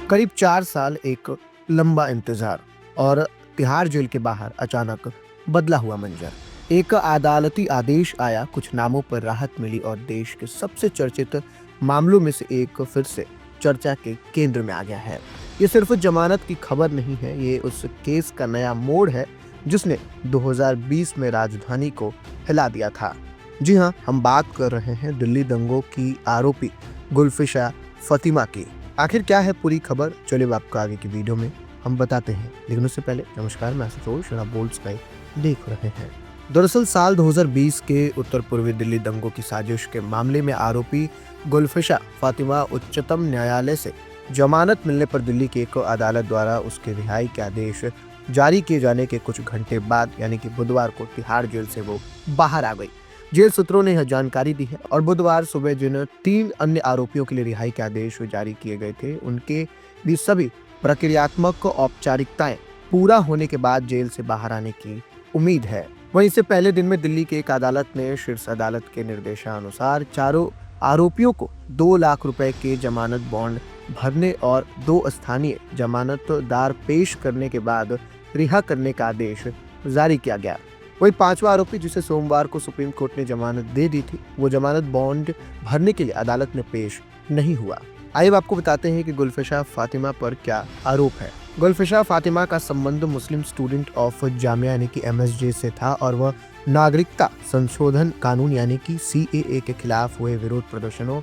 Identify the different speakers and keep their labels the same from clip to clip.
Speaker 1: करीब 4 साल एक लंबा इंतजार और तिहाड़ जेल के बाहर अचानक बदला हुआ मंजर। एक अदालती आदेश आया, कुछ नामों पर राहत मिली और देश के सबसे चर्चित मामलों में से एक फिर से चर्चा के केंद्र में आ गया है। ये सिर्फ जमानत की खबर नहीं है, ये उस केस का नया मोड़ है जिसने 2020 में राजधानी को हिला दिया था। जी हाँ, हम बात कर रहे हैं दिल्ली दंगों की आरोपी गुलफिशा फातिमा की। आखिर क्या है पूरी खबर, चलिए आपको आगे की वीडियो में हम बताते हैं। लेकिन उससे पहले नमस्कार, मैं आशुतोष और आप बोल्ड स्काई देख रहे हैं। दरअसल साल 2020 के उत्तर पूर्वी दिल्ली दंगों की साजिश के मामले में आरोपी गुलफिशा फातिमा उच्चतम न्यायालय से जमानत मिलने पर दिल्ली की एक अदालत द्वारा उसके रिहाई के आदेश जारी किए जाने के कुछ घंटे बाद यानी कि बुधवार को तिहाड़ जेल से वो बाहर आ गई। जेल सूत्रों ने यह जानकारी दी है और बुधवार सुबह जिन 3 अन्य आरोपियों के लिए रिहाई के आदेश जारी किए गए थे, उनके भी सभी प्रक्रियात्मक औपचारिकताएं पूरा होने के बाद जेल से बाहर आने की उम्मीद है। वहीं इससे पहले दिन में दिल्ली की एक अदालत ने शीर्ष अदालत के निर्देशानुसार चारों आरोपियों को 2 लाख रुपए के जमानत बॉन्ड भरने और 2 स्थानीय जमानतदार पेश करने के बाद रिहा करने का आदेश जारी किया गया। वही 5वां आरोपी, जिसे सोमवार को सुप्रीम कोर्ट ने जमानत दे दी थी, वो जमानत बॉन्ड भरने के लिए अदालत में पेश नहीं हुआ। आइए आपको बताते हैं कि गुलफिशा फातिमा पर क्या आरोप है। गुलफिशा फातिमा का संबंध मुस्लिम स्टूडेंट ऑफ जामिया यानी कि MSJ से था और वह नागरिकता संशोधन कानून यानी कि CAA के खिलाफ हुए विरोध प्रदर्शनों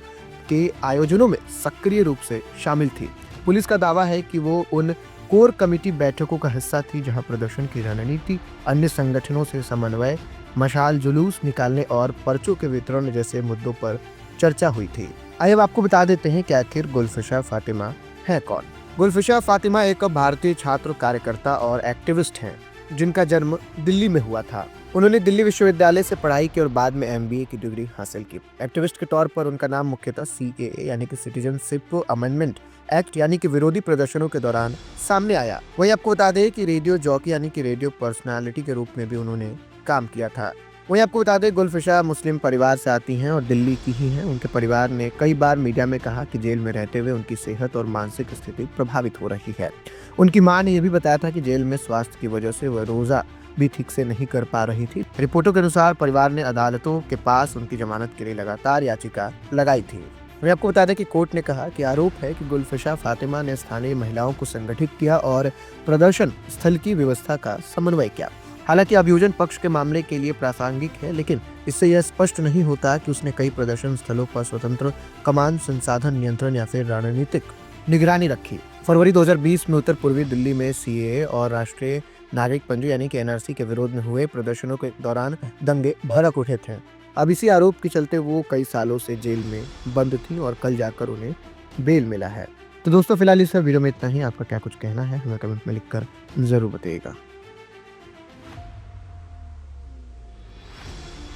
Speaker 1: के आयोजनों में सक्रिय रूप से शामिल थी। पुलिस का दावा है कि वो उन कोर कमेटी बैठकों का हिस्सा थी जहां प्रदर्शन की रणनीति, अन्य संगठनों से समन्वय, मशाल जुलूस निकालने और पर्चों के वितरण जैसे मुद्दों पर चर्चा हुई थी। आइए अब आपको बता देते हैं कि आखिर गुलफिशा फातिमा है कौन। गुलफिशा फातिमा एक भारतीय छात्र कार्यकर्ता और एक्टिविस्ट हैं जिनका जन्म दिल्ली में हुआ था। उन्होंने दिल्ली विश्वविद्यालय से पढ़ाई की और बाद में MBA की डिग्री हासिल की। एक्टिविस्ट के तौर पर उनका नाम मुख्यतः CAA यानी कि सिटीजनशिप अमेंडमेंट एक्ट यानी कि विरोधी प्रदर्शनों के दौरान सामने आया। वही आपको बता दें कि रेडियो जॉकी यानी कि रेडियो पर्सनालिटी के रूप में भी उन्होंने काम किया था। वही आपको बता दें गुलफिशा मुस्लिम परिवार से आती हैं और दिल्ली की ही हैं। उनके परिवार ने कई बार मीडिया में कहा कि जेल में रहते हुए उनकी सेहत और मानसिक स्थिति प्रभावित हो रही है। उनकी मां ने यह भी बताया था कि जेल में स्वास्थ्य की वजह से वह रोजा भी ठीक से नहीं कर पा रही थी। रिपोर्टों के अनुसार परिवार ने अदालतों के पास उनकी जमानत के लिए लगातार याचिका लगाई थी। मैं आपको बता दें कि कोर्ट ने कहा कि आरोप है कि गुलफिशा फातिमा ने स्थानीय महिलाओं को संगठित किया और प्रदर्शन स्थल की व्यवस्था का समन्वय किया। हालांकि अभियोजन पक्ष के मामले के लिए प्रासंगिक है, लेकिन इससे यह स्पष्ट नहीं होता कि उसने कई प्रदर्शन स्थलों पर स्वतंत्र कमान, संसाधन नियंत्रण या फिर रणनीतिक निगरानी रखी। फरवरी 2020 में उत्तर पूर्वी दिल्ली में CAA और राष्ट्रीय नागरिक पंजी यानी कि NRC के विरोध में हुए प्रदर्शनों के दौरान दंगे भड़क उठे थे। अब इसी आरोप के चलते वो कई सालों से जेल में बंद थी और कल जाकर उन्हें बेल मिला है। तो दोस्तों, फिलहाल इस वीडियो में इतना ही। आपका क्या कुछ कहना है हमें कमेंट में लिखकर जरूर बताइएगा।